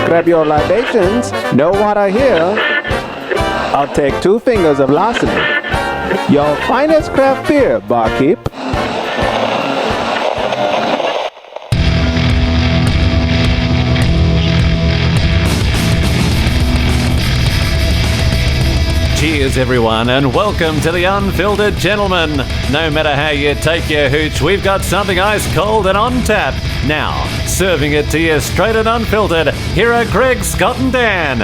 Grab your libations. No water here. I'll take 2 fingers of larceny. Your finest craft beer, barkeep. Cheers, everyone, and welcome to the Unfiltered Gentlemen. No matter how you take your hooch, we've got something ice cold and on tap. Now, serving it to you straight and unfiltered, here are Greg, Scott, and Dan.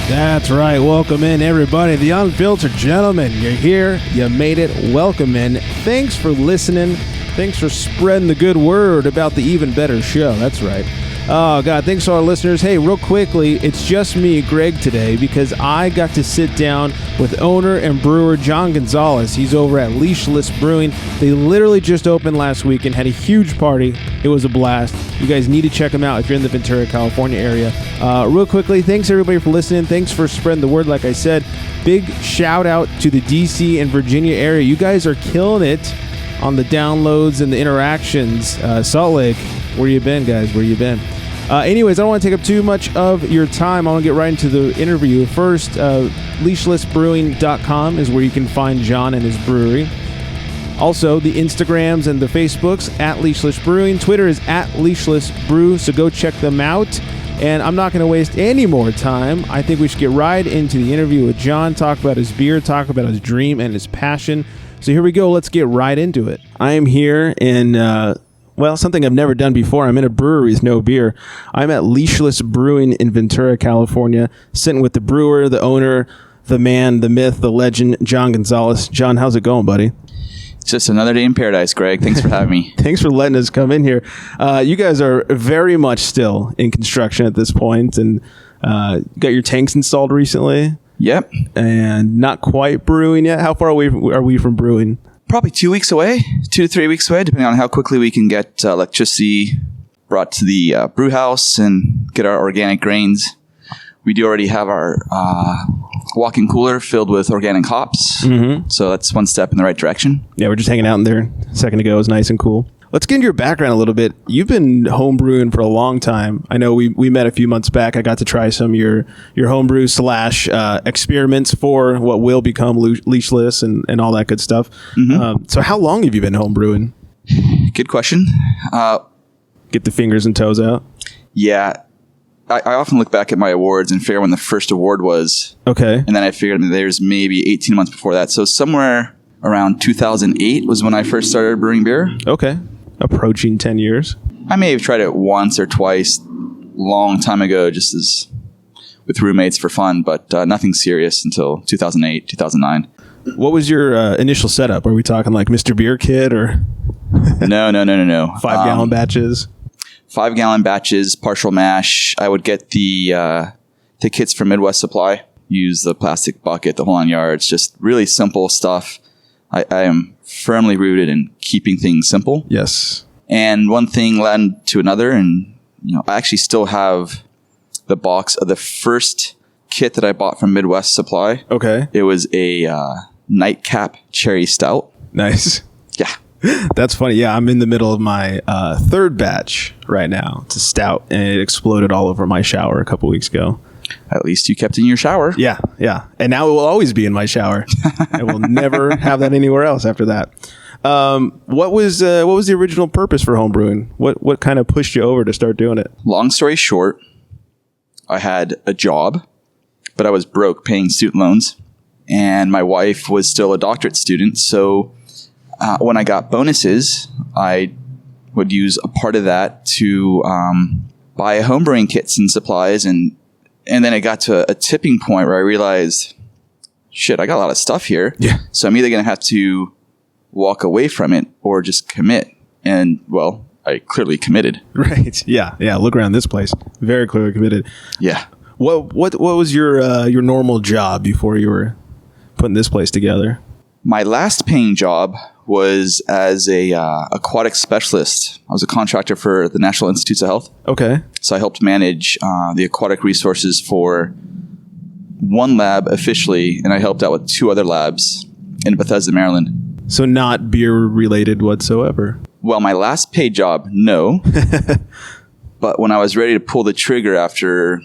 That's right. Welcome in, everybody. The Unfiltered Gentlemen. You're here. You made it. Welcome in. Thanks for listening. Thanks for spreading the good word about the even better show. That's right. Oh, God, thanks to our listeners. Hey, real quickly, it's just me, Greg, today because I got to sit down with owner and brewer John Gonzales. He's over at Leashless Brewing. They literally just opened last week and had a huge party. It was a blast. You guys need to check them out if you're in the Ventura, California area. Real quickly, thanks, everybody, for listening. Thanks for spreading the word, like I said. Big shout out to the D.C. and Virginia area. You guys are killing it on the downloads and the interactions. Salt Lake, where you been, guys? Where you been? Anyways, I don't want to take up too much of your time. I want to get right into the interview. First, leashlessbrewing.com is where you can find John and his brewery. Also, the Instagrams and the Facebooks at Leashless Brewing. Twitter is at Leashless Brew, so go check them out. And I'm not going to waste any more time. I think we should get right into the interview with John, talk about his beer, talk about his dream and his passion. So here we go. Let's get right into it. I am here in... something I've never done before. I'm in a brewery with no beer. I'm at Leashless Brewing in Ventura, California, sitting with the brewer, the owner, the man, the myth, the legend, John Gonzales. John, how's it going, buddy? It's just another day in paradise, Greg. Thanks for having me. Thanks for letting us come in here. You guys are very much still in construction at this point, and got your tanks installed recently? Yep. And not quite brewing yet? How far away are we from brewing? Probably 2 weeks away, 2 to 3 weeks away, depending on how quickly we can get electricity brought to the brew house and get our organic grains. We do already have our walk-in cooler filled with organic hops, so that's one step in the right direction. Yeah, we're just hanging out in there a second ago. It was nice and cool. Let's get into your background a little bit. You've been home brewing for a long time. I know we met a few months back. I got to try some of your homebrew / experiments for what will become Leashless and all that good stuff. So how long have you been home brewing? Good question. Get the fingers and toes out. Yeah. I often look back at my awards and figure when the first award was. Okay. And then I figured there's maybe 18 months before that. So somewhere around 2008 was when I first started brewing beer. Okay. Approaching 10 years. I may have tried it once or twice long time ago, just as with roommates for fun, but nothing serious until 2008, 2009. What was your initial setup? Are we talking like Mr. Beer Kit or? No. 5-gallon batches? 5-gallon batches, partial mash. I would get the kits from Midwest Supply, use the plastic bucket, the whole 9 yards, just really simple stuff. I am firmly rooted in keeping things simple. Yes. And one thing led to another, and I actually still have the box of the first kit that I bought from Midwest Supply. Okay. It was a nightcap cherry stout. Nice. Yeah. That's funny. Yeah, I'm in the middle of my third batch right now. It's a stout, and it exploded all over my shower a couple weeks ago. At least you kept it in your shower. Yeah. And now it will always be in my shower. I will never have that anywhere else after that. What was the original purpose for homebrewing? What kind of pushed you over to start doing it? Long story short, I had a job, but I was broke paying student loans, and my wife was still a doctorate student. So when I got bonuses, I would use a part of that to buy homebrewing kits and supplies, and then it got to a tipping point where I realized, shit, I got a lot of stuff here. Yeah. So I'm either going to have to walk away from it or just commit. And, well, I clearly committed. Right. Yeah. Look around this place. Very clearly committed. Yeah. What was your normal job before you were putting this place together? My last paying job was as a aquatic specialist. I was a contractor for the National Institutes of Health. Okay. So I helped manage the aquatic resources for one lab officially, and I helped out with 2 other labs in Bethesda, Maryland. So not beer related whatsoever. Well, my last paid job, no. But when I was ready to pull the trigger after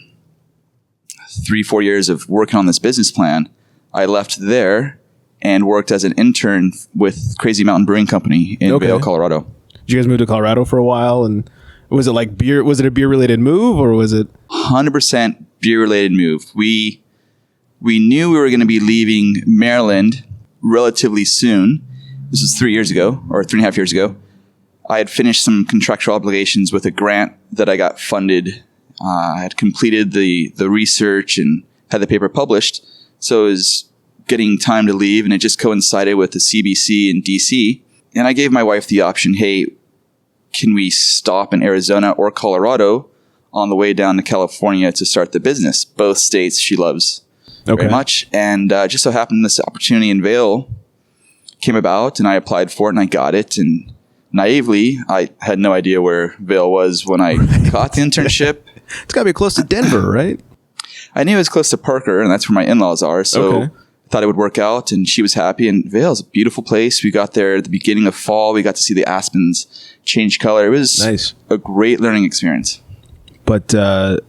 3-4 years of working on this business plan, I left there and worked as an intern with Crazy Mountain Brewing Company in Vail, Colorado. Did you guys move to Colorado for a while? And was it like beer? Was it a beer related move, or was it 100% beer related move? We knew we were going to be leaving Maryland relatively soon. This was 3 years ago, or 3.5 years ago. I had finished some contractual obligations with a grant that I got funded. I had completed the research and had the paper published. So it was getting time to leave, and it just coincided with the CBC in DC. And I gave my wife the option, hey, can we stop in Arizona or Colorado on the way down to California to start the business? Both states she loves very much. And just so happened this opportunity in Vail came about, and I applied for it, and I got it. And naively, I had no idea where Vail was when I got the internship. It's got to be close to Denver, right? I knew it was close to Parker, and that's where my in-laws are. So I thought it would work out, and she was happy. And Vail's a beautiful place. We got there at the beginning of fall. We got to see the aspens change color. It was nice. A great learning experience. But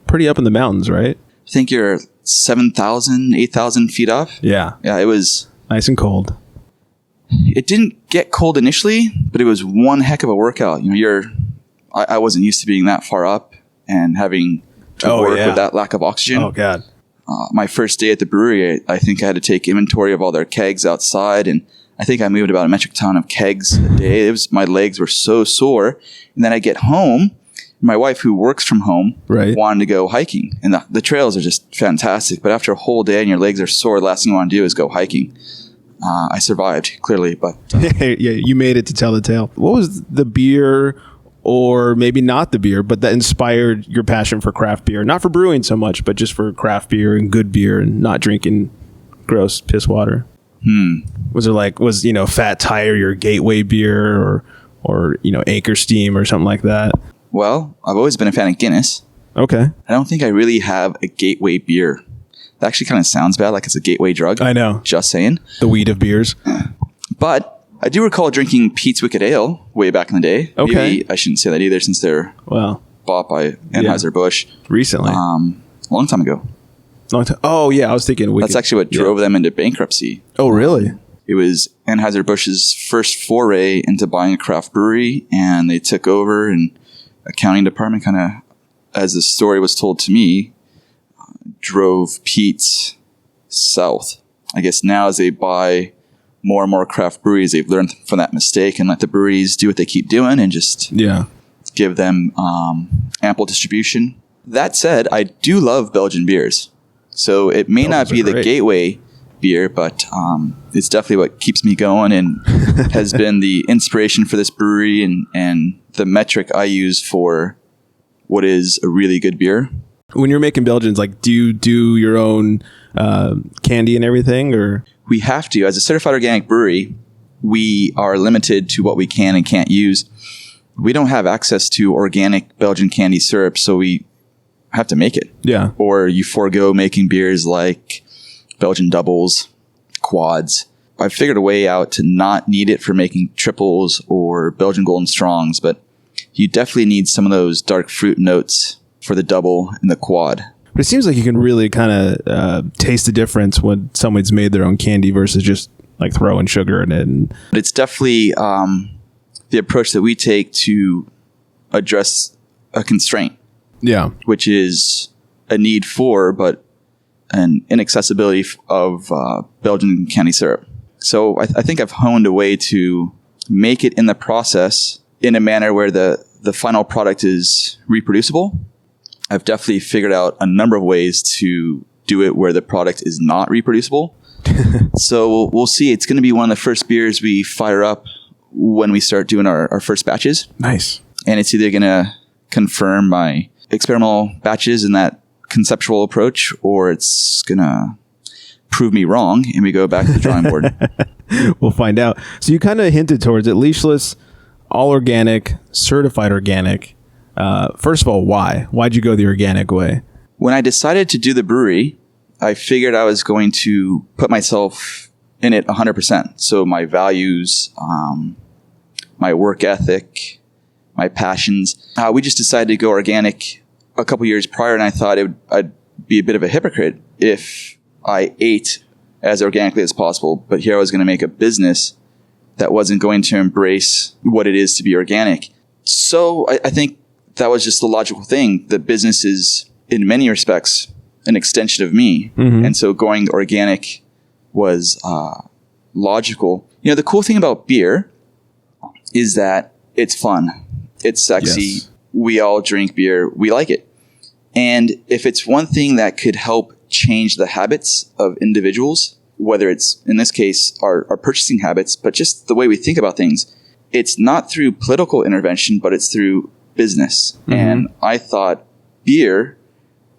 pretty up in the mountains, right? I think you're 7,000, 8,000 feet up. Yeah. Yeah, it was nice and cold. It didn't get cold initially, but it was one heck of a workout. You know, I wasn't used to being that far up and having to work with that lack of oxygen. Oh, God. My first day at the brewery, I think I had to take inventory of all their kegs outside, and I think I moved about a metric ton of kegs a day. My legs were so sore. And then I get home. My wife, who works from home, wanted to go hiking. And the trails are just fantastic. But after a whole day and your legs are sore, the last thing you want to do is go hiking. I survived, clearly. But yeah, you made it to tell the tale. What was the beer, or maybe not the beer, but that inspired your passion for craft beer? Not for brewing so much, but just for craft beer and good beer and not drinking gross piss water. Was Fat Tire your gateway beer, or Anchor Steam or something like that? Well, I've always been a fan of Guinness. Okay. I don't think I really have a gateway beer. That actually kind of sounds bad, like it's a gateway drug. I know. Just saying. The weed of beers. But I do recall drinking Pete's Wicked Ale way back in the day. Okay. Maybe I shouldn't say that either, since they're bought by Anheuser-Busch. Recently. Long time ago. Long time. Oh, yeah. I was thinking Wicked. That's actually what drove them into bankruptcy. Oh, really? It was Anheuser-Busch's first foray into buying a craft brewery, and they took over, and accounting department kind of, as the story was told to me, drove Pete's south. I guess now as they buy more and more craft breweries, they've learned from that mistake and let the breweries do what they keep doing and just give them ample distribution. That said, I do love Belgian beers. So it may not be the gateway beer, but it's definitely what keeps me going and has been the inspiration for this brewery and the metric I use for what is a really good beer. When you're making Belgians, like, do you do your own candy and everything, or? We have to. As a certified organic brewery, we are limited to what we can and can't use. We don't have access to organic Belgian candy syrup, so we have to make it. Yeah. Or you forego making beers like Belgian doubles, quads. I've figured a way out to not need it for making triples or Belgian golden strongs, but you definitely need some of those dark fruit notes for the double and the quad. But it seems like you can really kind of taste the difference when someone's made their own candy versus just like throwing sugar in it. But it's definitely the approach that we take to address a constraint. Yeah. Which is a need for, but an inaccessibility of Belgian candy syrup. So I think I've honed a way to make it in the process in a manner where the final product is reproducible. I've definitely figured out a number of ways to do it where the product is not reproducible. So we'll see. It's going to be one of the first beers we fire up when we start doing our first batches. Nice. And it's either going to confirm my experimental batches in that conceptual approach, or it's going to prove me wrong and we go back to the drawing board. We'll find out. So you kind of hinted towards it. Leashless, all organic, certified organic. First of all, why? Why'd you go the organic way? When I decided to do the brewery, I figured I was going to put myself in it 100%. So my values, my work ethic, my passions. We just decided to go organic a couple years prior, and I thought I'd be a bit of a hypocrite if I ate as organically as possible, but here I was going to make a business that wasn't going to embrace what it is to be organic. So I think that was just the logical thing. The business is, in many respects, an extension of me. Mm-hmm. And so going organic was logical. You know, the cool thing about beer is that it's fun. It's sexy. Yes. We all drink beer. We like it. And if it's one thing that could help change the habits of individuals, whether it's, in this case, our purchasing habits, but just the way we think about things, it's not through political intervention, but it's through business. Mm-hmm. And I thought beer,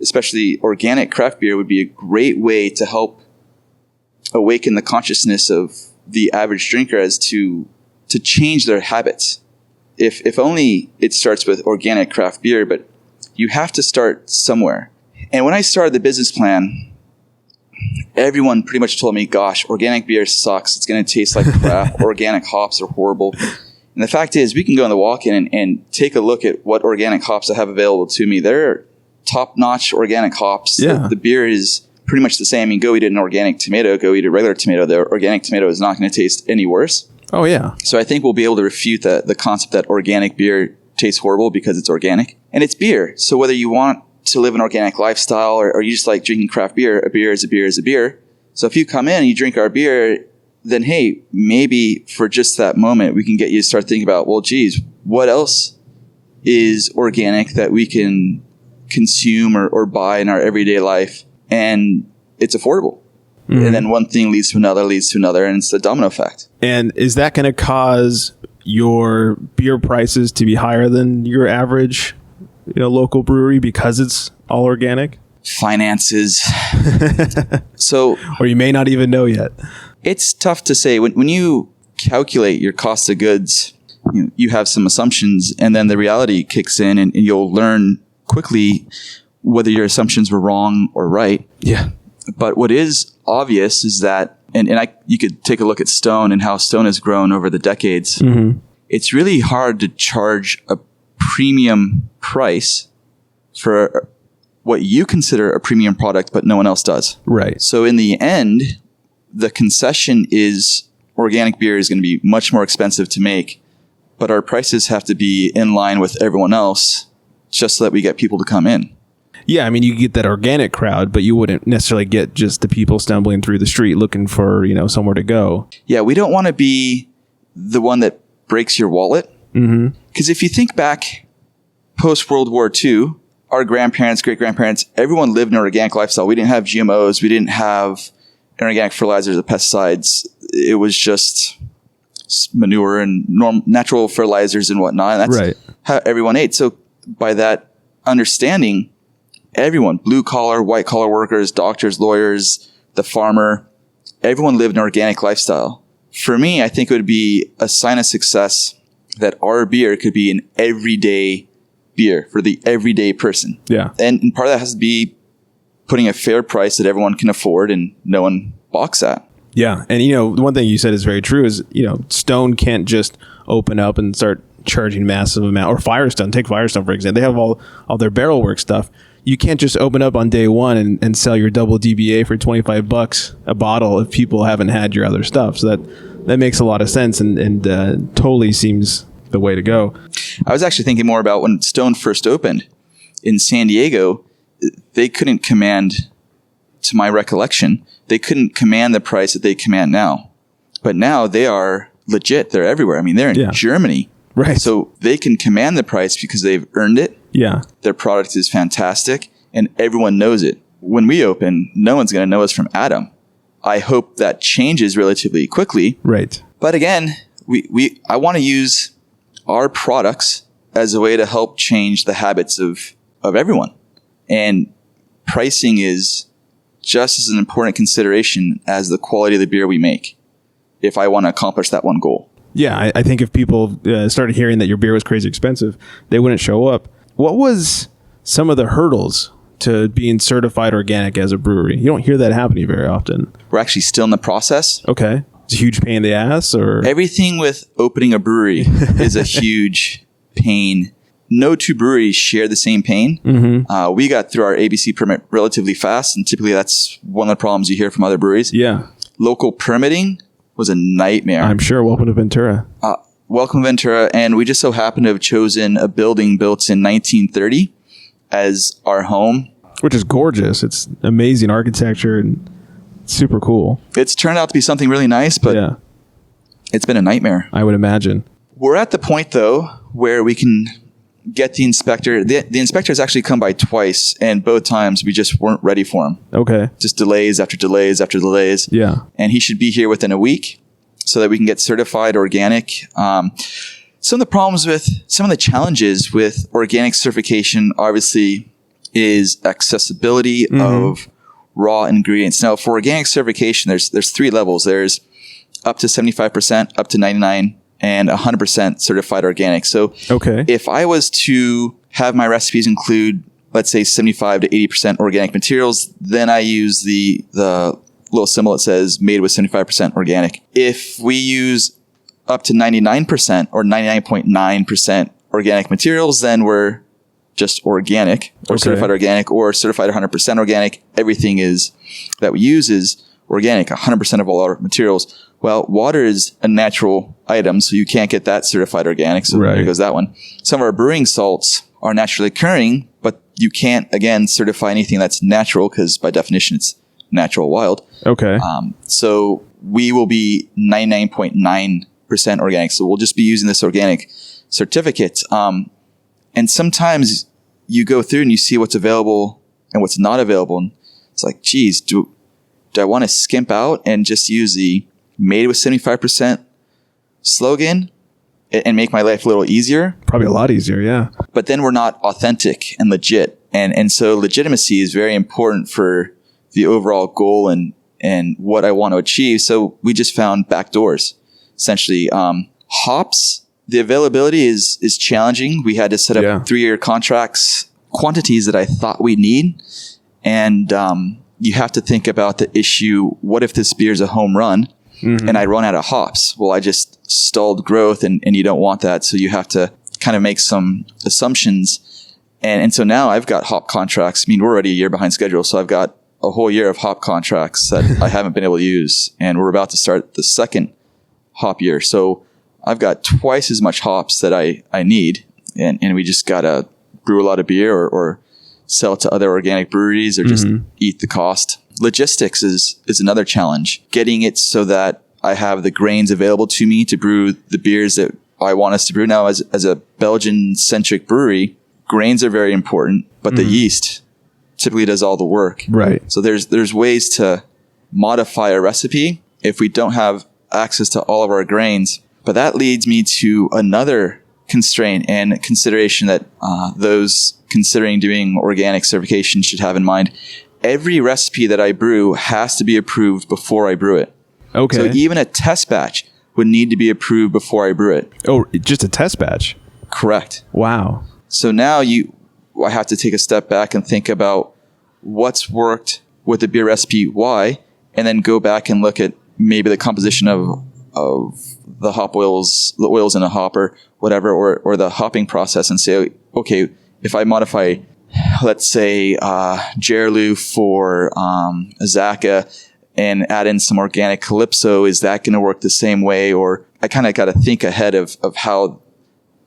especially organic craft beer, would be a great way to help awaken the consciousness of the average drinker as to change their habits. If only it starts with organic craft beer, but you have to start somewhere. And when I started the business plan, everyone pretty much told me, gosh, organic beer sucks. It's going to taste like crap. Organic hops are horrible. And the fact is, we can go in the walk-in and take a look at what organic hops I have available to me. They're top-notch organic hops. Yeah. The beer is pretty much the same. I mean, go eat an organic tomato, go eat a regular tomato. The organic tomato is not going to taste any worse. Oh, yeah. So I think we'll be able to refute the concept that organic beer tastes horrible because it's organic. And it's beer. So whether you want to live an organic lifestyle or you just like drinking craft beer, a beer is a beer is a beer. So if you come in and you drink our beer, then hey, maybe for just that moment, we can get you to start thinking about, well, geez, what else is organic that we can consume or buy in our everyday life? And it's affordable. Mm-hmm. And then one thing leads to another, and it's the domino effect. And is that going to cause your beer prices to be higher than your average, local brewery because it's all organic? Finances. So, or you may not even know yet. It's tough to say. When you calculate your cost of goods, you have some assumptions, and then the reality kicks in, and you'll learn quickly whether your assumptions were wrong or right. Yeah. But what is obvious is that, you could take a look at Stone and how Stone has grown over the decades. Mm-hmm. It's really hard to charge a premium price for what you consider a premium product, but no one else does. Right. So in the end, the concession is organic beer is going to be much more expensive to make, but our prices have to be in line with everyone else just so that we get people to come in. Yeah, I mean, you get that organic crowd, but you wouldn't necessarily get just the people stumbling through the street looking for, somewhere to go. Yeah, we don't want to be the one that breaks your wallet. Mm-hmm. Because if you think back post-World War II, our grandparents, great-grandparents, everyone lived an organic lifestyle. We didn't have GMOs. We didn't have inorganic fertilizers or pesticides. It was just manure and natural fertilizers and whatnot. And that's right. How everyone ate. So by that understanding, everyone, blue collar, white collar workers, doctors, lawyers, the farmer, everyone lived an organic lifestyle. For me, I think it would be a sign of success that our beer could be an everyday beer for the everyday person. Yeah. And part of that has to be putting a fair price that everyone can afford and no one balks at. Yeah. And, the one thing you said is very true is, Stone can't just open up and start charging massive amount, or Firestone. Take Firestone, for example. They have all their barrel work stuff. You can't just open up on day one and sell your double DBA for $25 a bottle if people haven't had your other stuff. So that makes a lot of sense and totally seems the way to go. I was actually thinking more about when Stone first opened in San Diego. They couldn't command, to my recollection, they couldn't command the price that they command now. But now they are legit. They're everywhere. I mean, they're in Germany. Right. So they can command the price because they've earned it. Yeah. Their product is fantastic and everyone knows it. When we open, no one's going to know us from Adam. I hope that changes relatively quickly. Right. But again, I want to use our products as a way to help change the habits of everyone. And pricing is just as an important consideration as the quality of the beer we make if I want to accomplish that one goal. Yeah, I think if people started hearing that your beer was crazy expensive, they wouldn't show up. What was some of the hurdles to being certified organic as a brewery? You don't hear that happening very often. We're actually still in the process. Okay. It's a huge pain in the ass, or? Everything with opening a brewery is a huge pain. no two breweries share the same pain. We got through our ABC permit relatively fast, and typically that's one of the problems you hear from other breweries. Yeah. Local permitting was a nightmare. I'm sure. Welcome to Ventura. Welcome Ventura, and we just so happened to have chosen a building built in 1930 as our home. Which is gorgeous. It's amazing architecture and super cool. It's turned out to be something really nice, but it's been a nightmare. I would imagine. We're at the point, though, where we can get the inspector. The inspector has actually come by twice, and both times we just weren't ready for him. Okay. Just delays after delays after delays. Yeah. And he should be here within a week so that we can get certified organic. Some of the challenges with organic certification, obviously, is accessibility of raw ingredients. Now, for organic certification, there's 3 levels. There's up to 75%, up to 99%, and 100% certified organic. So if I was to have my recipes include, let's say, 75 to 80% organic materials, then I use the little symbol that says made with 75% organic. If we use up to 99% or 99.9% organic materials, then we're just organic or certified organic or certified 100% organic. Everything that we use is organic, 100% of all our materials. Well, water is a natural item, so you can't get that certified organic. So there goes that one. Some of our brewing salts are naturally occurring, but you can't, again, certify anything that's natural because by definition it's natural wild. So we will be 99.9% organic. So we'll just be using this organic certificate. And sometimes you go through and you see what's available and what's not available. And it's like, geez, do I want to skimp out and just use the made with 75% slogan and make my life a little easier? Probably a lot easier, yeah. But then we're not authentic and legit. And so legitimacy is very important for the overall goal and what I want to achieve. So we just found back doors. Essentially, hops, the availability is challenging. We had to set up 3-year contracts, quantities that I thought we'd need. And you have to think about the issue, what if this beer is a home run and I run out of hops? Well, I just stalled growth and you don't want that. So you have to kind of make some assumptions. And so now I've got hop contracts. I mean, we're already a year behind schedule. So I've got a whole year of hop contracts that I haven't been able to use. And we're about to start the second hop year. So I've got twice as much hops that I need. And we just got to brew a lot of beer or sell it to other organic breweries or just eat the cost. Logistics is another challenge. Getting it so that I have the grains available to me to brew the beers that I want us to brew. Now, as a Belgian-centric brewery, grains are very important, but the yeast typically does all the work. Right. So there's ways to modify a recipe if we don't have access to all of our grains. But that leads me to another constraint and consideration that those considering doing organic certification should have in mind. Every recipe that I brew has to be approved before I brew it. Okay. So even a test batch would need to be approved before I brew it. Oh, just a test batch? Correct. Wow. So now I have to take a step back and think about what's worked with the beer recipe, why, and then go back and look at maybe the composition of the hop oils, the oils in a hopper, whatever, or the hopping process and say, okay, if I modify, let's say, Jerlu for Azaka and add in some organic Calypso, is that going to work the same way? Or I kind of got to think ahead of how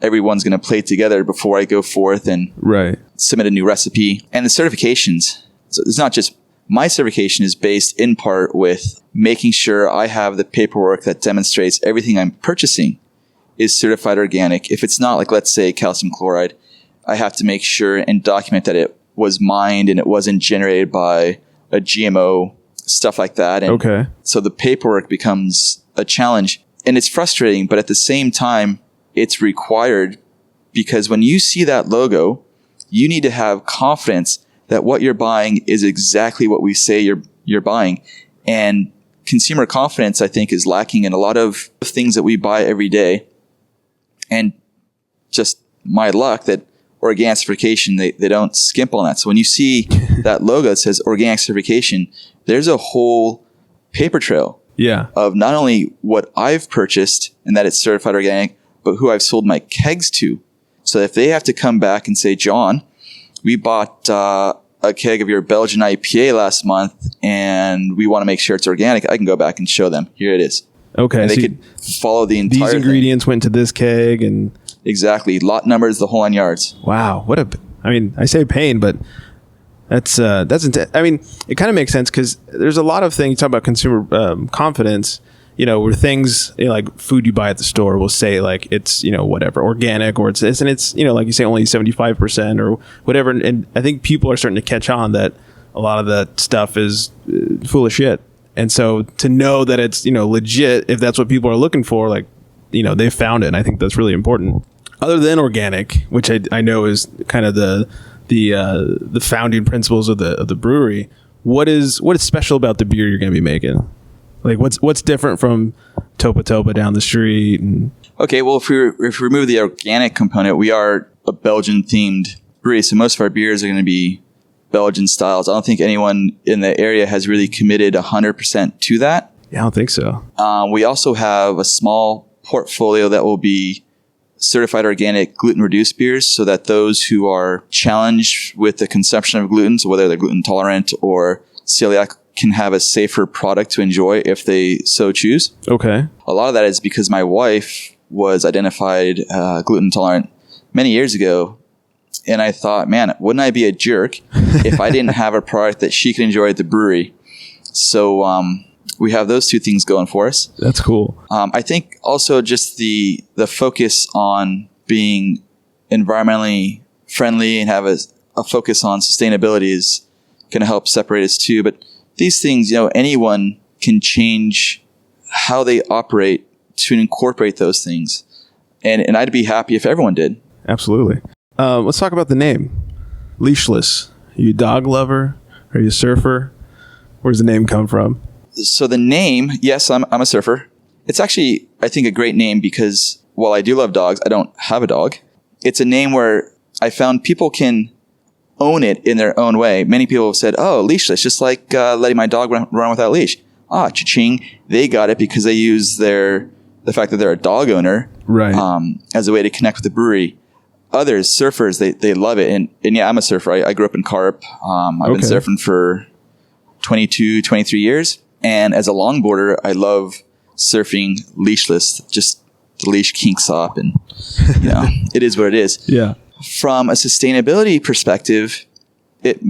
everyone's going to play together before I go forth and submit a new recipe. And the certifications, so it's not just my certification is based in part with making sure I have the paperwork that demonstrates everything I'm purchasing is certified organic. If it's not, like, let's say calcium chloride, I have to make sure and document that it was mined and it wasn't generated by a GMO, stuff like that. And so the paperwork becomes a challenge, and it's frustrating, but at the same time, it's required, because when you see that logo, you need to have confidence that what you're buying is exactly what we say you're buying. And consumer confidence, I think, is lacking in a lot of things that we buy every day. And just my luck that organic certification, they don't skimp on that. So when you see that logo that says organic certification, there's a whole paper trail of not only what I've purchased and that it's certified organic, but who I've sold my kegs to. So if they have to come back and say, John, we bought a keg of your Belgian IPA last month and we want to make sure it's organic, I can go back and show them, here it is. Okay. And so they could follow the entire these ingredients went to this keg and... Exactly. Lot numbers, the whole 9 yards. Wow. I say pain, but that's I mean, it kind of makes sense because there's a lot of things, you talk about consumer confidence, where things, like food you buy at the store will say like it's, whatever, organic, or it's this, and it's, like you say, only 75% or whatever. And I think people are starting to catch on that a lot of that stuff is full of shit. And so to know that it's, legit, if that's what people are looking for, like, they found it. And I think that's really important. Other than organic, which I know is kind of the founding principles of the brewery, what is special about the beer you're going to be making? Like what's different from Topa Topa down the street? And okay, well, if we remove the organic component, we are a Belgian themed brewery, so most of our beers are going to be Belgian styles. I don't think anyone in the area has really committed 100% to that. Yeah, I don't think so. We also have a small portfolio that will be certified organic gluten-reduced beers, so that those who are challenged with the consumption of gluten, so whether they're gluten intolerant or celiac, can have a safer product to enjoy if they so choose. Okay. A lot of that is because my wife was identified gluten intolerant many years ago. And I thought, man, wouldn't I be a jerk if I didn't have a product that she could enjoy at the brewery? So we have those two things going for us. That's cool. I think also just the focus on being environmentally friendly and have a focus on sustainability is going to help separate us too. But these things, anyone can change how they operate to incorporate those things. And I'd be happy if everyone did. Absolutely. Let's talk about the name. Leashless. Are you a dog lover? Are you a surfer? Where does the name come from? So the name, yes, I'm a surfer. It's actually, I think, a great name because while I do love dogs, I don't have a dog. It's a name where I found people can own it in their own way. Many people have said, oh, leashless, just like letting my dog run without a leash. Cha-ching. They got it because they use the fact that they're a dog owner, right, as a way to connect with the brewery. Others, surfers, they love it. And yeah, I'm a surfer. I grew up in Carp. I've been surfing for 22, 23 years. And as a longboarder, I love surfing leashless. Just the leash kinks up and, it is what it is. Yeah. From a sustainability perspective, it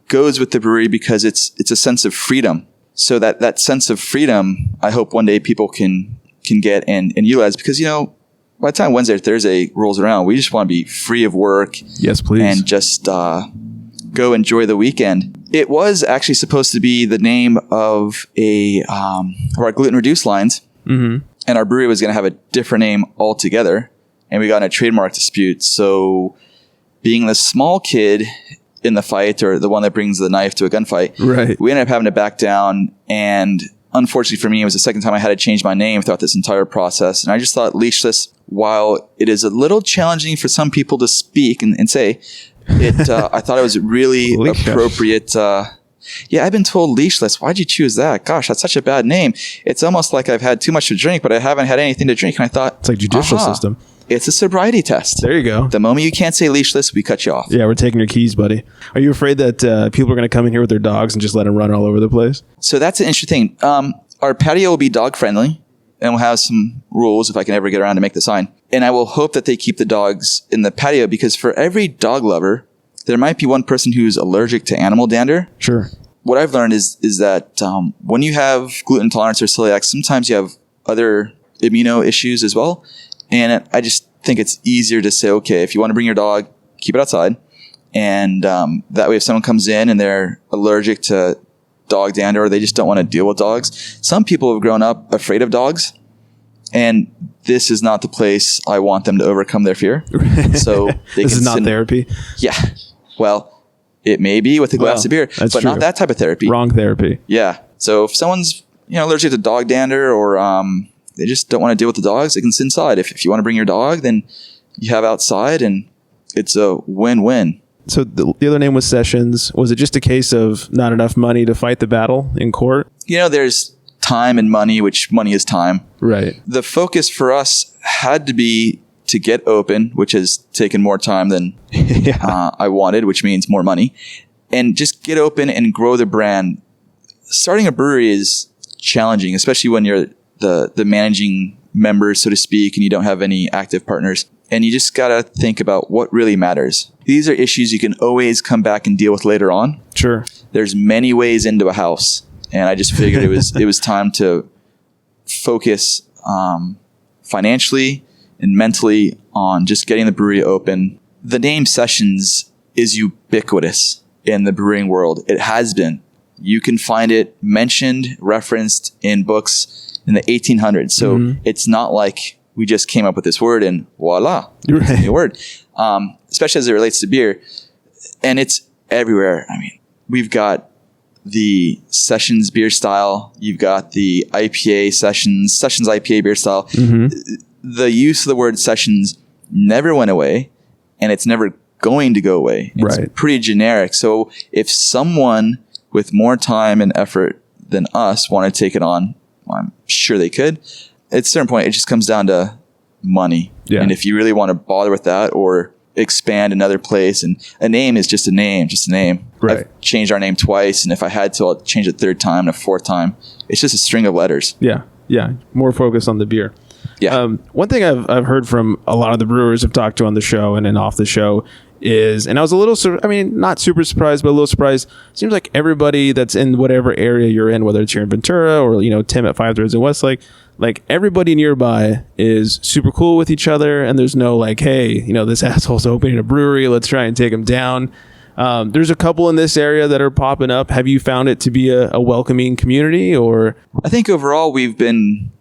goes with the brewery because it's a sense of freedom. So that sense of freedom, I hope one day people can get and utilize, because, by the time Wednesday or Thursday rolls around, we just want to be free of work. Yes, please. And just go enjoy the weekend. It was actually supposed to be the name of our gluten-reduced lines. Mm-hmm. And our brewery was going to have a different name altogether. And we got in a trademark dispute. So being the small kid in the fight, or the one that brings the knife to a gunfight, right, we ended up having to back down. And unfortunately for me, it was the second time I had to change my name throughout this entire process. And I just thought Leashless, while it is a little challenging for some people to speak and say, I thought it was really appropriate. Yeah, I've been told leashless. Why'd you choose that? Gosh, that's such a bad name. It's almost like I've had too much to drink, but I haven't had anything to drink. And I thought, it's like judicial system. It's a sobriety test. There you go. The moment you can't say leashless, we cut you off. Yeah, we're taking your keys, buddy. Are you afraid that people are going to come in here with their dogs and just let them run all over the place? So that's an interesting thing. Our patio will be dog friendly, and we'll have some rules if I can ever get around to make the sign. And I will hope that they keep the dogs in the patio, because for every dog lover, there might be one person who's allergic to animal dander. Sure. What I've learned is that when you have gluten intolerance or celiac, sometimes you have other immuno issues as well. And I just think it's easier to say, okay, if you want to bring your dog, keep it outside. And that way, if someone comes in and they're allergic to dog dander, or they just don't want to deal with dogs. Some people have grown up afraid of dogs, and this is not the place I want them to overcome their fear. So this is not therapy. Yeah. Well, it may be with a glass of beer, but true. Not that type of therapy. Wrong therapy. Yeah. So if someone's allergic to dog dander, or they just don't want to deal with the dogs, they can sit inside. If you want to bring your dog, then you have outside, and it's a win-win. So the other name was Sessions. Was it just a case of not enough money to fight the battle in court? There's time and money, which money is time. Right. The focus for us had to be to get open, which has taken more time than I wanted, which means more money, and just get open and grow the brand. Starting a brewery is challenging, especially when you're the managing member, so to speak, and you don't have any active partners. And you just got to think about what really matters. These are issues you can always come back and deal with later on. Sure. There's many ways into a house. And I just figured it was time to focus financially and mentally on just getting the brewery open. The name Sessions is ubiquitous in the brewing world. It has been. You can find it mentioned, referenced in books in the 1800s. So it's not like we just came up with this word and voila, new word, especially as it relates to beer. And it's everywhere. I mean, we've got the Sessions beer style. You've got the IPA Sessions IPA beer style. The use of the word Sessions never went away, and it's never going to go away. It's pretty generic. So if someone with more time and effort than us want to take it on, I'm sure they could. At a certain point, it just comes down to money. Yeah. And if you really want to bother with that or expand another place, and a name is just a name. Right. I've changed our name twice, and if I had to, I'll change it a third time and a fourth time. It's just a string of letters. Yeah. More focus on the beer. Yeah. One thing I've heard from a lot of the brewers I've talked to on the show and then off the show is, and I was a little, not super surprised, but a little surprised. Seems like everybody that's in whatever area you're in, whether it's here in Ventura or, Tim at Five Threads in Westlake, like everybody nearby is super cool with each other. And there's no like, hey, this asshole's opening a brewery. Let's try and take him down. There's a couple in this area that are popping up. Have you found it to be a welcoming community, or? I think overall we've been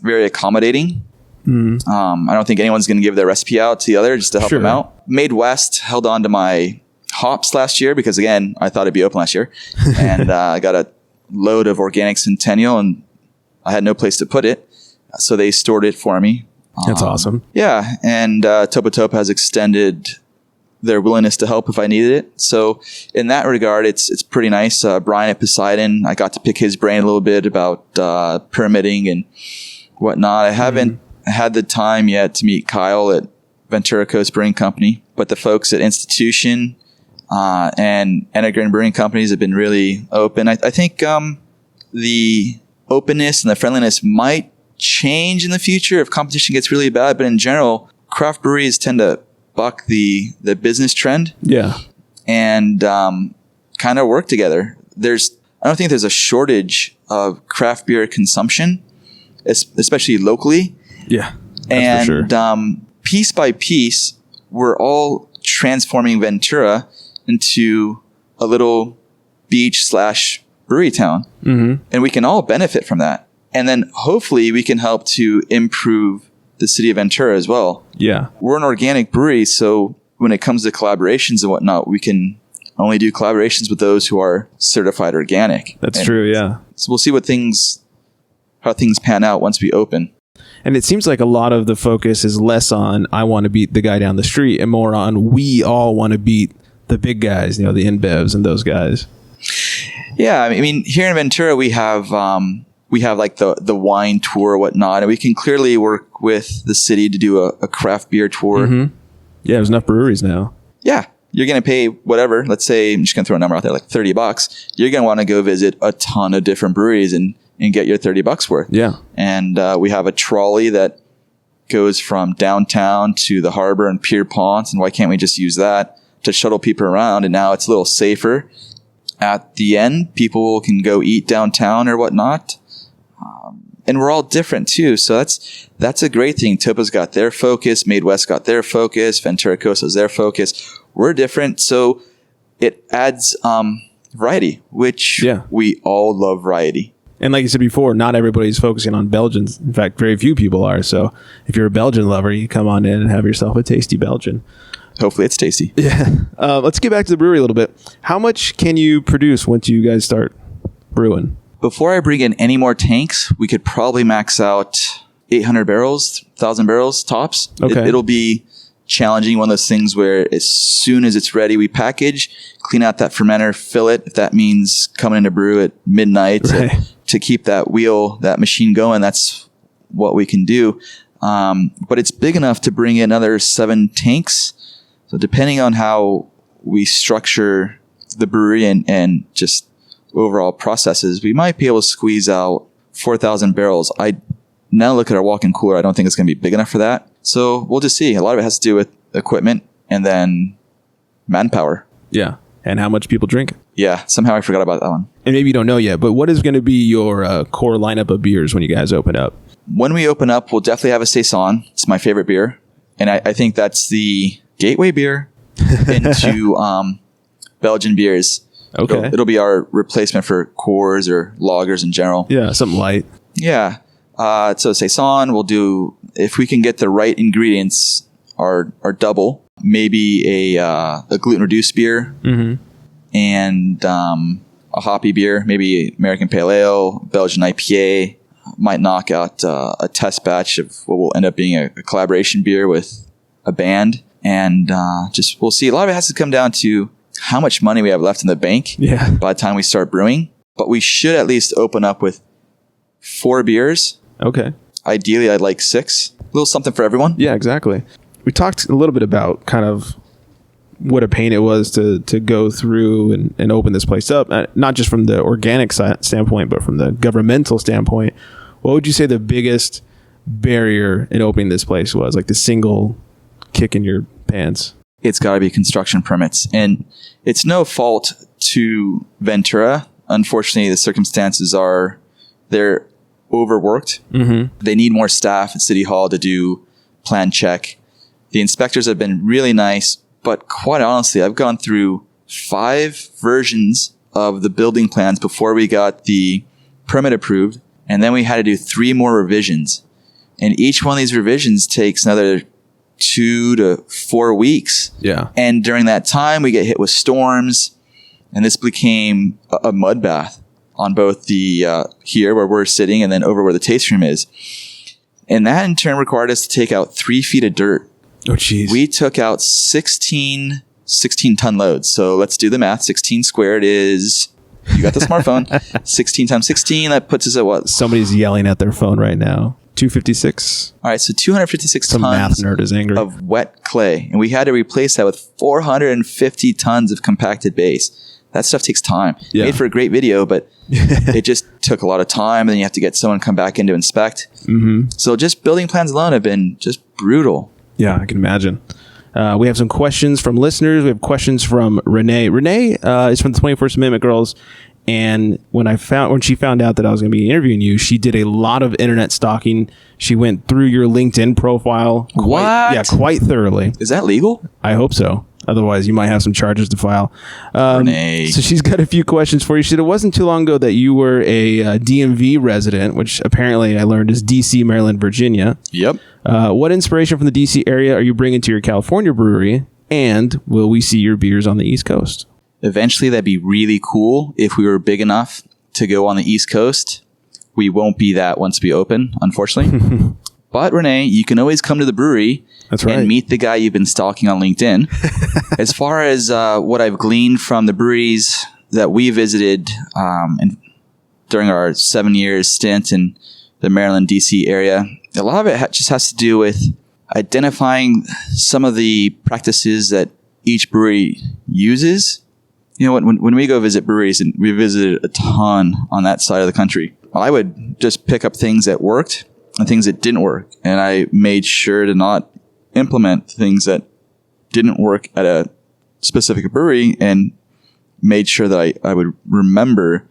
very accommodating. I don't think anyone's going to give their recipe out to the other just to help them out. Made West held on to my hops last year because, again, I thought it'd be open last year. And I got a load of organic Centennial and I had no place to put it. So they stored it for me. That's awesome. Yeah. And Topa Topa has extended their willingness to help if I needed it. So in that regard, it's pretty nice. Brian at Poseidon, I got to pick his brain a little bit about permitting and whatnot. I haven't had the time yet to meet Kyle at Ventura Coast Brewing Company, but the folks at Institution and Enegren Brewing Companies have been really open. I think the openness and the friendliness might change in the future if competition gets really bad, but in general, craft breweries tend to buck the business trend. Yeah. And kind of work together. I don't think there's a shortage of craft beer consumption, especially locally. Yeah. And for sure. Piece by piece, we're all transforming Ventura into a little beach/brewery town. And we can all benefit from that. And then hopefully we can help to improve the city of Ventura as well. Yeah. We're an organic brewery, so when it comes to collaborations and whatnot, we can only do collaborations with those who are certified organic. That's true, yeah. So we'll see how things pan out once we open. And it seems like a lot of the focus is less on I want to beat the guy down the street and more on we all want to beat the big guys, the InBevs and those guys. Yeah, I mean, here in Ventura, we have like the wine tour or whatnot, and we can clearly work with the city to do a craft beer tour. Yeah, there's enough breweries now. Yeah, you're going to pay whatever. Let's say, I'm just going to throw a number out there, like $30. You're going to want to go visit a ton of different breweries and get your $30 worth. Yeah. And we have a trolley that goes from downtown to the harbor and Pierpont, and why can't we just use that to shuttle people around? And now it's a little safer. At the end, people can go eat downtown or whatnot. And we're all different too. So that's a great thing. Topa's got their focus. Made West got their focus. Ventura Coast has their focus. We're different. So it adds variety, which we all love variety. And like you said before, not everybody's focusing on Belgians. In fact, very few people are. So if you're a Belgian lover, you come on in and have yourself a tasty Belgian. Hopefully it's tasty. Yeah. Let's get back to the brewery a little bit. How much can you produce once you guys start brewing? Before I bring in any more tanks, we could probably max out 800 barrels, 1,000 barrels tops. Okay. It'll be challenging. One of those things where as soon as it's ready, we package, clean out that fermenter, fill it. If that means coming in to brew at midnight to keep that machine going, that's what we can do. but it's big enough to bring in another 7 tanks. So depending on how we structure the brewery and just overall processes, we might be able to squeeze out 4,000 barrels. I now look at our walk-in cooler. I don't think it's going to be big enough for that. So we'll just see. A lot of it has to do with equipment and then manpower. Yeah. And how much people drink. Yeah. Somehow I forgot about that one. And maybe you don't know yet, but what is going to be your core lineup of beers when you guys open up? When we open up, we'll definitely have a Saison. It's my favorite beer. And I think that's the gateway beer into Belgian beers. Okay. It'll be our replacement for Coors or lagers in general. Yeah, something light. Yeah. So Saison, we'll do, if we can get the right ingredients, our double, maybe a gluten-reduced beer and a hoppy beer, maybe American Pale Ale, Belgian IPA. Might knock out a test batch of what will end up being a collaboration beer with a band. And just we'll see. A lot of it has to come down to how much money we have left in the bank by the time we start brewing. But we should at least open up with 4 beers. Okay. Ideally, I'd like 6. A little something for everyone. Yeah, exactly. We talked a little bit about kind of what a pain it was to go through and open this place up, not just from the organic standpoint, but from the governmental standpoint. What would you say the biggest barrier in opening this place was, like the single kick in your pants? It's got to be construction permits. And it's no fault to Ventura. Unfortunately, the circumstances are they're overworked. They need more staff at City Hall to do plan check. The inspectors have been really nice, but quite honestly, I've gone through 5 versions of the building plans before we got the permit approved. And then we had to do 3 more revisions. And each one of these revisions takes another 2 to 4 weeks. Yeah. And during that time, we get hit with storms. And this became a mud bath on both the here where we're sitting and then over where the tasting room is. And that in turn required us to take out 3 feet of dirt. Oh, jeez. We took out 16 ton loads. So let's do the math. 16 squared is, you got the smartphone, 16 times 16. That puts us at what? Somebody's yelling at their phone right now. 256. All right. So 256 Some math tons nerd is angry. of wet clay. And we had to replace that with 450 tons of compacted base. That stuff takes time. Yeah. Made for a great video, but it just took a lot of time. And then you have to get someone come back in to inspect. So just building plans alone have been just brutal. Yeah, I can imagine. We have some questions from listeners. We have questions from Renee. Renee is from the 21st Amendment Girls. And when she found out that I was going to be interviewing you, she did a lot of internet stalking. She went through your LinkedIn profile. Quite thoroughly. Is that legal? I hope so. Otherwise, you might have some charges to file. Renee. So she's got a few questions for you. She said it wasn't too long ago that you were a DMV resident, which apparently I learned is DC, Maryland, Virginia. Yep. What inspiration from the DC area are you bringing to your California brewery? And will we see your beers on the East Coast? Eventually, that'd be really cool if we were big enough to go on the East Coast. We won't be that once we open, unfortunately. But Renee, you can always come to the brewery and meet the guy you've been stalking on LinkedIn. As far as what I've gleaned from the breweries that we visited during our 7-year stint in the Maryland, D.C. area, a lot of it just has to do with identifying some of the practices that each brewery uses. You know, when we go visit breweries, and we visited a ton on that side of the country, I would just pick up things that worked and things that didn't work. And I made sure to not implement things that didn't work at a specific brewery and made sure that I would remember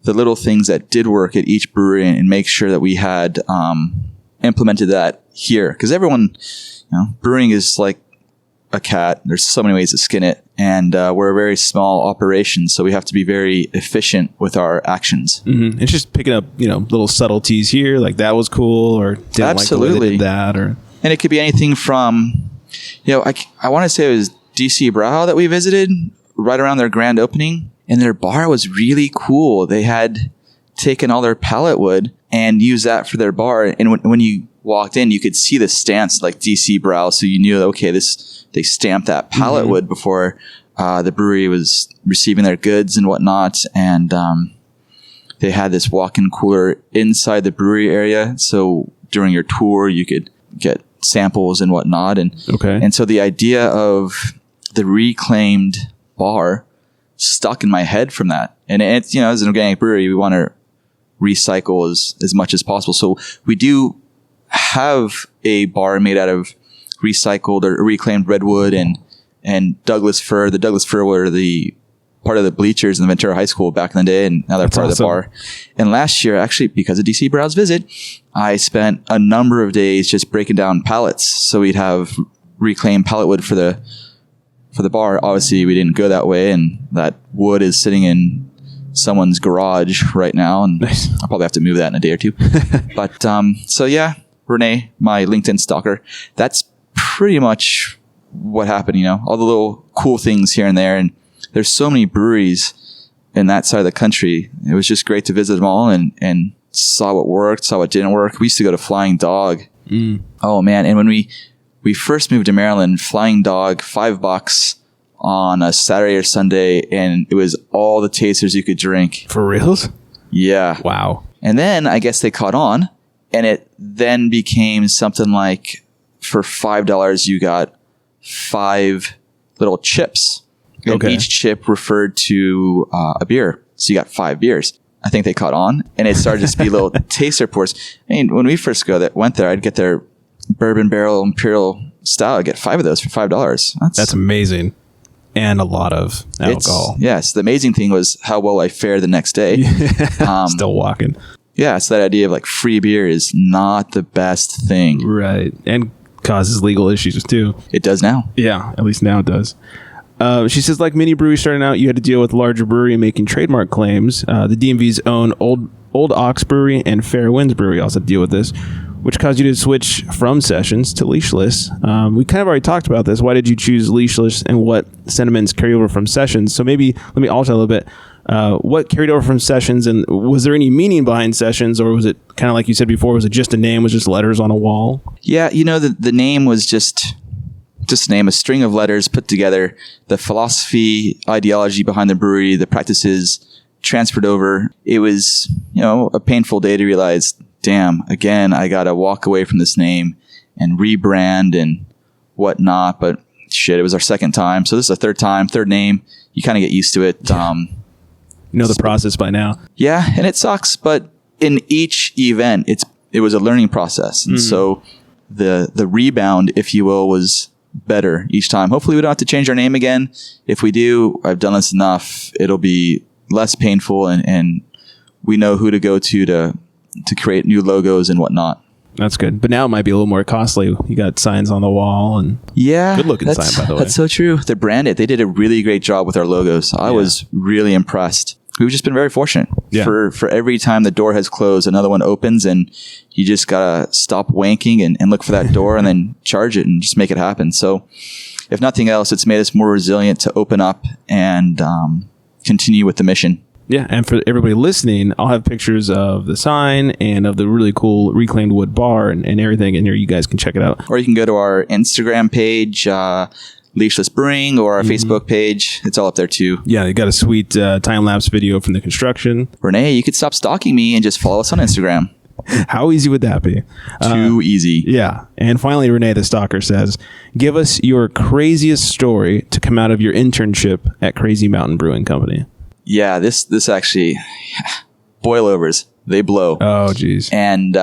the little things that did work at each brewery and make sure that we had implemented that here. Because everyone, brewing is like a cat. There's so many ways to skin it. And we're a very small operation, so we have to be very efficient with our actions. Mm-hmm. It's just picking up, little subtleties here, like that was cool, or didn't Absolutely. like the way they did that, or. And it could be anything from, I want to say it was DC Brau that we visited right around their grand opening, and their bar was really cool. They had taken all their pallet wood and used that for their bar, and when you walked in, you could see the stamps like DC Brau, so you knew that, okay, they stamped that pallet wood before the brewery was receiving their goods and whatnot. And they had this walk-in cooler inside the brewery area. So during your tour, you could get samples and whatnot. And Okay. and so the idea of the reclaimed bar stuck in my head from that. And it's, as an organic brewery, we want to recycle as much as possible. So we do have a bar made out of recycled or reclaimed redwood and Douglas fir. The Douglas fir were the part of the bleachers in the Ventura High School back in the day, and now they're part of the bar. And last year, actually, because of DC Brow's visit, I spent a number of days just breaking down pallets. So we'd have reclaimed pallet wood for the bar. Obviously, we didn't go that way, and that wood is sitting in someone's garage right now, and Nice. I'll probably have to move that in a day or two. But so yeah, Renee, my LinkedIn stalker, that's pretty much what happened. All the little cool things here and there, and there's so many breweries in that side of the country. It was just great to visit them all and saw what worked, saw what didn't work. We used to go to Flying Dog. Oh man. And when we first moved to Maryland, Flying Dog, $5 on a Saturday or Sunday, and it was all the tasters you could drink. For reals? Yeah. Wow. And then I guess they caught on, and it then became something like for $5 you got 5 little chips. And Okay. each chip referred to a beer. So you got 5 beers. I think they caught on, and it started to be little taster pours. I mean, when we first went there, I'd get their bourbon barrel imperial style. I'd get 5 of those for $5. That's amazing. And a lot of alcohol. Yes. The amazing thing was how well I fared the next day. Still walking. Yeah. So that idea of like free beer is not the best thing. Right. And causes legal issues too. It does now. Yeah, at least now it does. She says, like many breweries starting out, you had to deal with larger brewery making trademark claims. The DMV's own Old Ox Brewery and Fair Winds Brewery also deal with this, which caused you to switch from sessions to leashless. We kind of already talked about this. Why did you choose leashless, and what sentiments carry over from sessions? So maybe let me alter a little bit. What carried over from sessions, and was there any meaning behind sessions, or was it kind of like you said before, was it just a name, was just letters on a wall? Yeah. The name was just a name, a string of letters put together. The philosophy, ideology behind the brewery, the practices transferred over. It was, a painful day to realize, damn, again, I got to walk away from this name and rebrand and whatnot. But shit, it was our second time. So this is the third name. You kind of get used to it. You know the process by now. Yeah. And it sucks. But in each event, it was a learning process. And so the rebound, if you will, was better each time. Hopefully we don't have to change our name again. If we do, I've done this enough. It'll be less painful, and we know who to go to create new logos and whatnot. That's good. But now it might be a little more costly. You got signs on the wall, and Yeah. good looking sign, by the way. That's so true. They're branded. They did a really great job with our logos. I was really impressed. We've just been very fortunate. Yeah. For every time the door has closed, another one opens, and you just gotta stop wanking and look for that door and then charge it and just make it happen. So if nothing else, it's made us more resilient to open up and continue with the mission. Yeah, and for everybody listening, I'll have pictures of the sign and of the really cool reclaimed wood bar and everything in here. You guys can check it out. Or you can go to our Instagram page, Leashless Brewing, or our Facebook page. It's all up there too. Yeah, they got a sweet time-lapse video from the construction. Renee, you could stop stalking me and just follow us on Instagram. How easy would that be? Too easy. Yeah. And finally, Renee the Stalker says, give us your craziest story to come out of your internship at Crazy Mountain Brewing Company. Yeah, this actually, boilovers, they blow. Oh, geez. And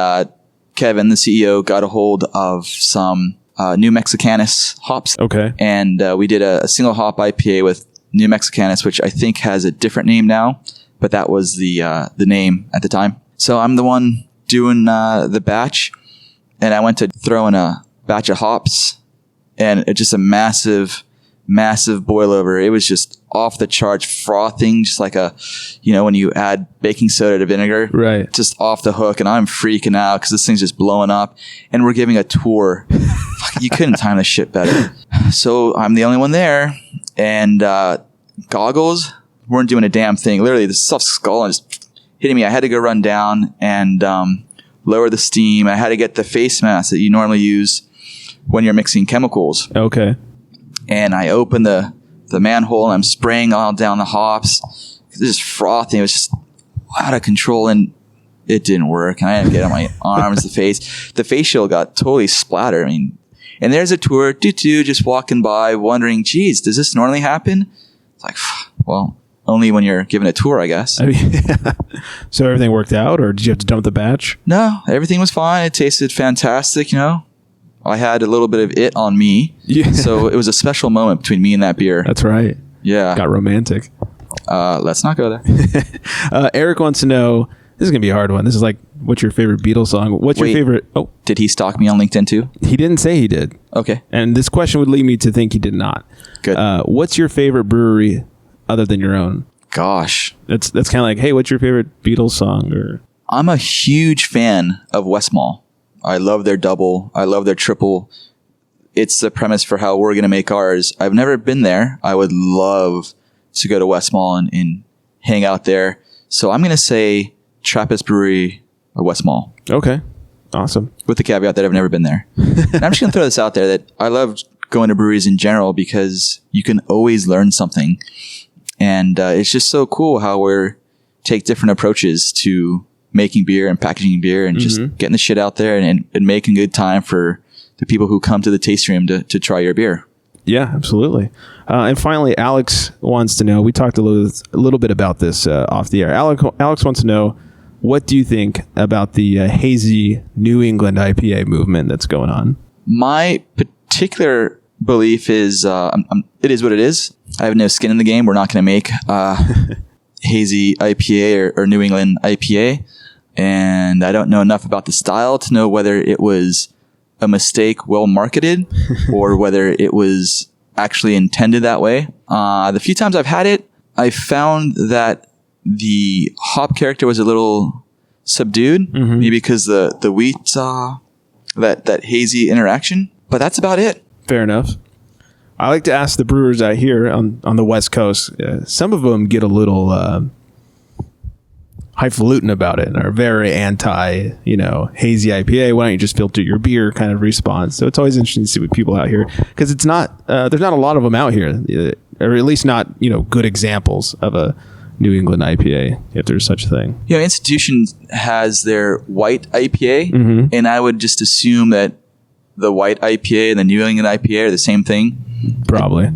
Kevin, the CEO, got a hold of some New Mexicanus hops. Okay. And we did a single hop IPA with New Mexicanus, which I think has a different name now, but that was the name at the time. So I'm the one doing the batch, and I went to throw in a batch of hops, and it's just a massive boil over. It was just off the charts, frothing, just like when you add baking soda to vinegar. Right. Just off the hook, and I'm freaking out because this thing's just blowing up, and we're giving a tour. Fuck, you couldn't time this shit better. So I'm the only one there, and goggles weren't doing a damn thing. Literally, the stuff's skull and just hitting me. I had to go run down and lower the steam. I had to get the face mask that you normally use when you're mixing chemicals. Okay. And I opened the manhole, and I'm spraying all down the hops. It's just frothing. It was just out of control. And it didn't work. And I had to get on my arms, the face. The face shield got totally splattered. I mean, and there's a tour, just walking by, wondering, geez, does this normally happen? It's like, well, only when you're given a tour, I guess. I mean, so everything worked out, or did you have to dump the batch? No, everything was fine. It tasted fantastic, I had a little bit of it on me. Yeah. So it was a special moment between me and that beer. That's right. Yeah. Got romantic. Let's not go there. Eric wants to know, this is going to be a hard one. This is like, what's your favorite Beatles song? What's your favorite? Oh, did he stalk me on LinkedIn too? He didn't say he did. Okay. And this question would lead me to think he did not. Good. What's your favorite brewery other than your own? Gosh. That's kind of like, hey, what's your favorite Beatles song? Or I'm a huge fan of Westmall. I love their double. I love their triple. It's the premise for how we're going to make ours. I've never been there. I would love to go to Westmall and hang out there. So I'm going to say Trappist Brewery or Westmall. Okay. Awesome. With the caveat that I've never been there. And I'm just going to throw this out there that I love going to breweries in general because you can always learn something. And it's just so cool how we take different approaches to making beer and packaging beer and just getting the shit out there and making good time for the people who come to the tasting room to try your beer. Yeah, absolutely. And finally, Alex wants to know, we talked a little bit about this off the air. Alex wants to know, what do you think about the hazy New England IPA movement that's going on? My particular belief is it is what it is. I have no skin in the game. We're not going to make hazy IPA or New England IPA. And I don't know enough about the style to know whether it was a mistake well marketed or whether it was actually intended that way. The few times I've had it, I found that the hop character was a little subdued, maybe because the wheat, that hazy interaction, but that's about it. Fair enough. I like to ask the brewers out here on the West Coast, some of them get a little highfalutin about it and are very anti, hazy IPA. Why don't you just filter your beer kind of response? So it's always interesting to see what people out here, because it's not, there's not a lot of them out here, or at least not, good examples of a New England IPA, if there's such a thing. Institution has their white IPA, and I would just assume that the white IPA and the New England IPA are the same thing. Probably.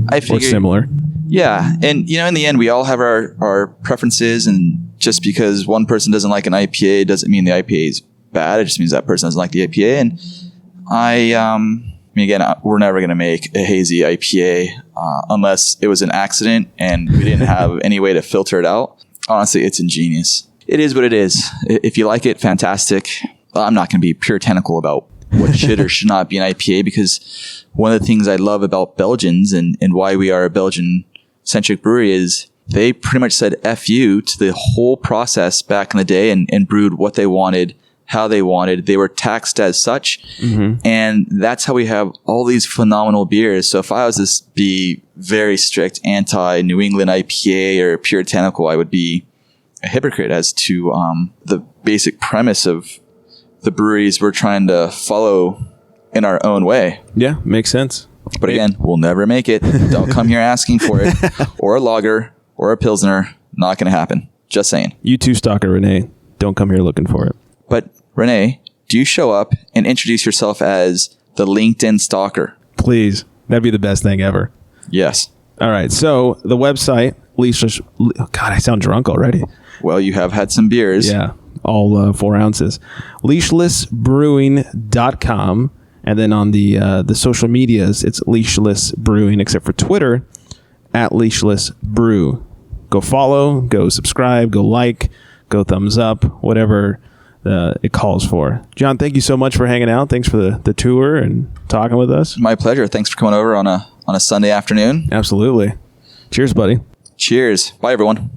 I figure, or similar. Yeah. And, in the end, we all have our preferences, and just because one person doesn't like an IPA doesn't mean the IPA is bad. It just means that person doesn't like the IPA. And again, we're never going to make a hazy IPA unless it was an accident and we didn't have any way to filter it out. Honestly, it's ingenious. It is what it is. If you like it, fantastic. I'm not going to be puritanical about what should or should not be an IPA, because one of the things I love about Belgians and why we are a Belgian-centric brewery is they pretty much said F you to the whole process back in the day and brewed what they wanted, how they wanted. They were taxed as such. And that's how we have all these phenomenal beers. So if I was to be very strict anti-New England IPA or puritanical, I would be a hypocrite as to the basic premise of the breweries we're trying to follow in our own way. Yeah, makes sense. But again, we'll never make it. Don't come here asking for it. Or a lager or a pilsner. Not going to happen. Just saying. You too, stalker Renee. Don't come here looking for it. But Renee, do you show up and introduce yourself as the LinkedIn stalker? Please. That'd be the best thing ever. Yes. All right. So the website, Leashless. God, I sound drunk already. Well, you have had some beers. Yeah. All 4 ounces. Leashlessbrewing.com. And then on the social medias, it's Leashless Brewing, except for Twitter, at Leashless Brew. Go follow, go subscribe, go like, go thumbs up, whatever it calls for. John, thank you so much for hanging out. Thanks for the tour and talking with us. My pleasure. Thanks for coming over on a Sunday afternoon. Absolutely. Cheers, buddy. Cheers. Bye, everyone.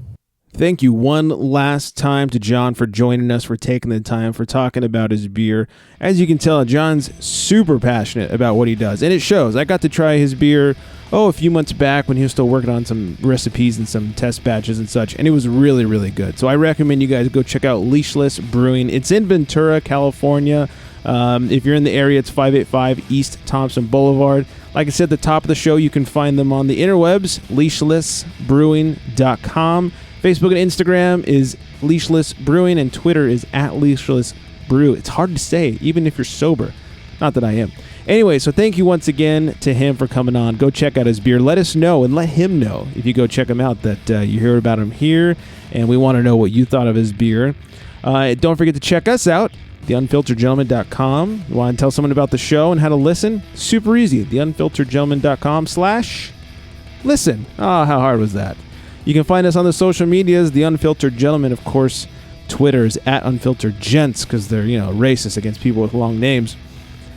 Thank you one last time to John for joining us, for taking the time, for talking about his beer. As you can tell, John's super passionate about what he does, and it shows. I got to try his beer, a few months back when he was still working on some recipes and some test batches and such, and it was really, really good. So I recommend you guys go check out Leashless Brewing. It's in Ventura, California. If you're in the area, it's 585 East Thompson Boulevard. Like I said at the top of the show, you can find them on the interwebs, leashlessbrewing.com. Facebook and Instagram is Leashless Brewing, and Twitter is at Leashless Brew. It's hard to say, even if you're sober. Not that I am. Anyway, so thank you once again to him for coming on. Go check out his beer. Let us know and let him know if you go check him out that you hear about him here, and we want to know what you thought of his beer. Don't forget to check us out, theunfilteredgentleman.com. You want to tell someone about the show and how to listen? Super easy. theunfilteredgentleman.com/listen. Oh, how hard was that? You can find us on the social medias, The Unfiltered Gentleman, of course. Twitter is at Unfiltered Gents because they're, racist against people with long names.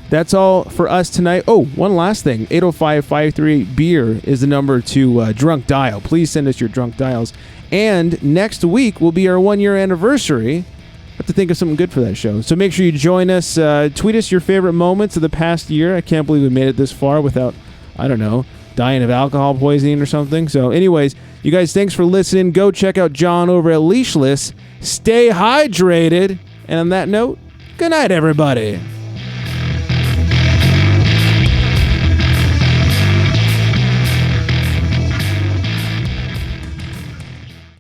That's all for us tonight. Oh, one last thing. 805-538-BEER is the number to drunk dial. Please send us your drunk dials. And next week will be our 1-year anniversary. Have to think of something good for that show. So make sure you join us. Tweet us your favorite moments of the past year. I can't believe we made it this far without, dying of alcohol poisoning or something. So anyways, you guys, thanks for listening. Go check out John over at Leashless. Stay hydrated. And on that note, good night, everybody.